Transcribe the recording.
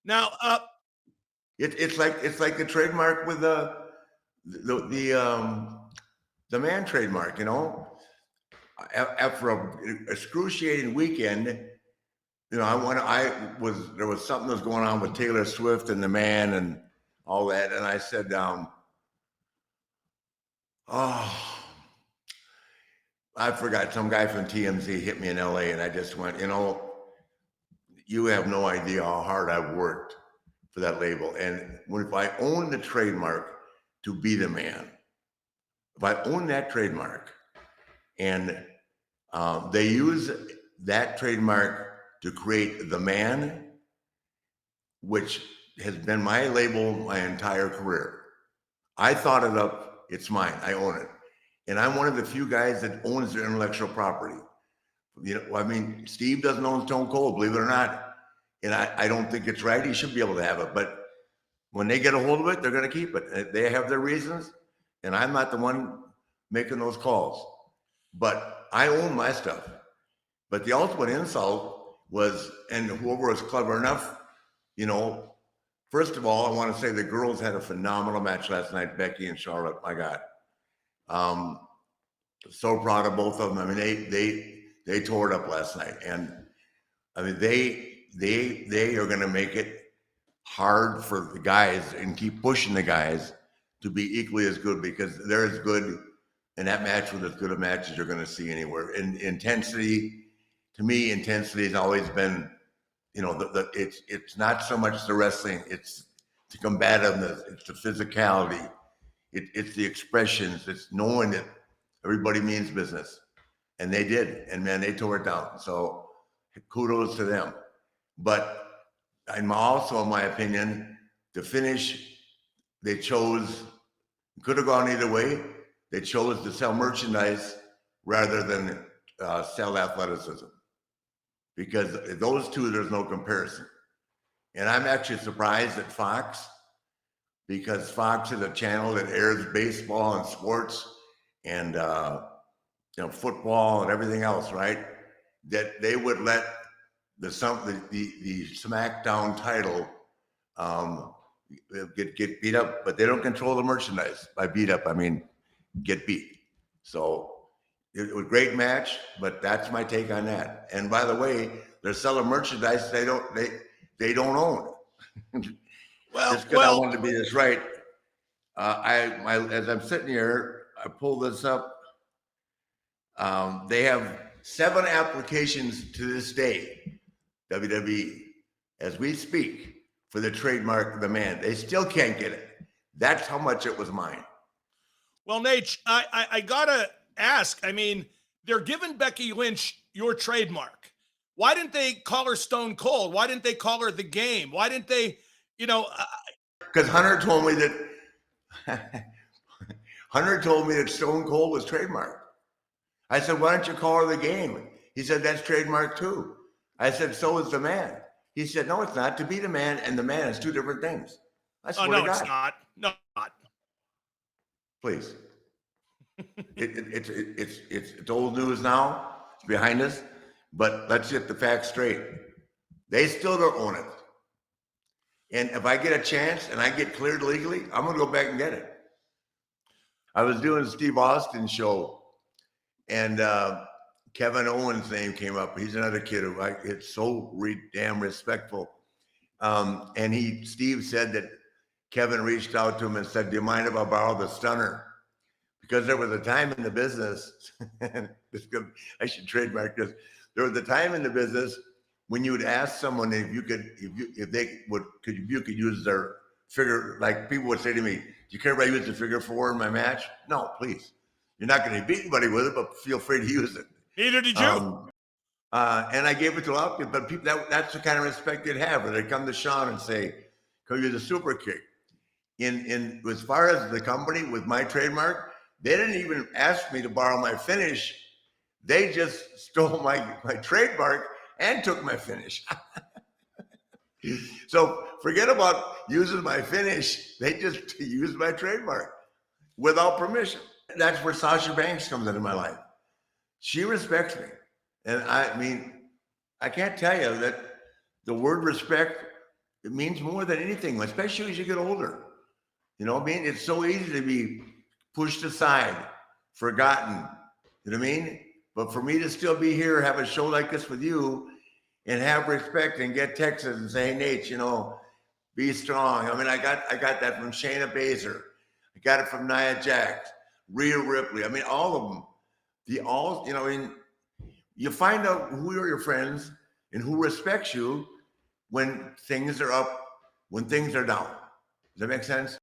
Now, It's like the trademark with the the um the man trademark. After a excruciating weekend, there was something that was going on with Taylor Swift and the man and all that, and I said, oh, I forgot, some guy from TMZ hit me in LA, and I just went, you have no idea how hard I've worked for that label. And if I own the trademark to be the man, if I own that trademark and they use that trademark to create the man, which has been my label my entire career. I thought it up. It's mine. I own it. And I'm one of the few guys that owns their intellectual property. I mean, Steve doesn't own Stone Cold, believe it or not. And I don't think it's right. He should be able to have it. But when they get a hold of it, they're going to keep it. They have their reasons. And I'm not the one making those calls. But I own my stuff. But the ultimate insult was, and whoever was clever enough, first of all, I want to say the girls had a phenomenal match last night, Becky and Charlotte. My God. So proud of both of them. I mean, they tore it up last night. And I mean, they are going to make it hard for the guys and keep pushing the guys to be equally as good, because they're as good, and that match was as good a match as you're going to see anywhere. And intensity, to me, intensity has always been, it's not so much the wrestling, it's the combativeness, it's the physicality, it's the expressions, it's knowing that everybody means business. And they did, and man, they tore it down. So kudos to them. But I'm also, in my opinion, the finish, they chose, could have gone either way. They chose to sell merchandise rather than sell athleticism, because those two, there's no comparison. And I'm actually surprised at Fox, because Fox is a channel that airs baseball and sports and football and everything else, right? That they would let the SmackDown title get beat up, but they don't control the merchandise. By beat up, I mean get beat. So it was a great match, but that's my take on that. And by the way, they're selling merchandise they don't own. Just because I wanted to be this right. As I'm sitting here, I pull this up. They have 7 applications to this day, WWE, as we speak, for the trademark of the man. They still can't get it. That's how much it was mine. Well, Nate, I gotta ask. I mean, they're giving Becky Lynch your trademark. Why didn't they call her Stone Cold? Why didn't they call her The Game? Why didn't they, Because Hunter told me that Stone Cold was trademarked. I said, why don't you call her The Game? He said, that's trademark too. I said, so is the man. He said, no, it's not. To be the man and the man is 2 different things. I swear to God. It's not. No, not. Please. It's old news now. It's behind us. But let's get the facts straight. They still don't own it. And if I get a chance and I get cleared legally, I'm going to go back and get it. I was doing Steve Austin's show, and Kevin Owens' name came up. He's another kid who it's so damn respectful. And Steve said that Kevin reached out to him and said, do you mind if I borrow the stunner? Because there was a time in the business, I should trademark this. There was a time in the business when you would ask someone if you could use their figure. Like, people would say to me, do you care if I use the figure 4 in my match? No, please. You're not going to beat anybody with it, but feel free to use it. Neither did you. And I gave it to a lot of people, but people, that's the kind of respect they'd have. Or they come to Sean and say, can you use a super kick? In as far as the company with my trademark, they didn't even ask me to borrow my finish. They just stole my trademark and took my finish. So forget about using my finish. They just used my trademark without permission. That's where Sasha Banks comes into my life. She respects me. And I mean, I can't tell you that the word respect It means more than anything, especially as you get older. You know what I mean? It's so easy to be pushed aside, forgotten. You know what I mean? But for me to still be here, have a show like this with you, and have respect and get texts and say, hey, Nate, you know, be strong. I mean, I got that from Shayna Baszler. I got it from Nia Jax, Rhea Ripley. I mean, all of them. You know, I mean, you find out who are your friends and who respects you when things are up, when things are down. Does that make sense?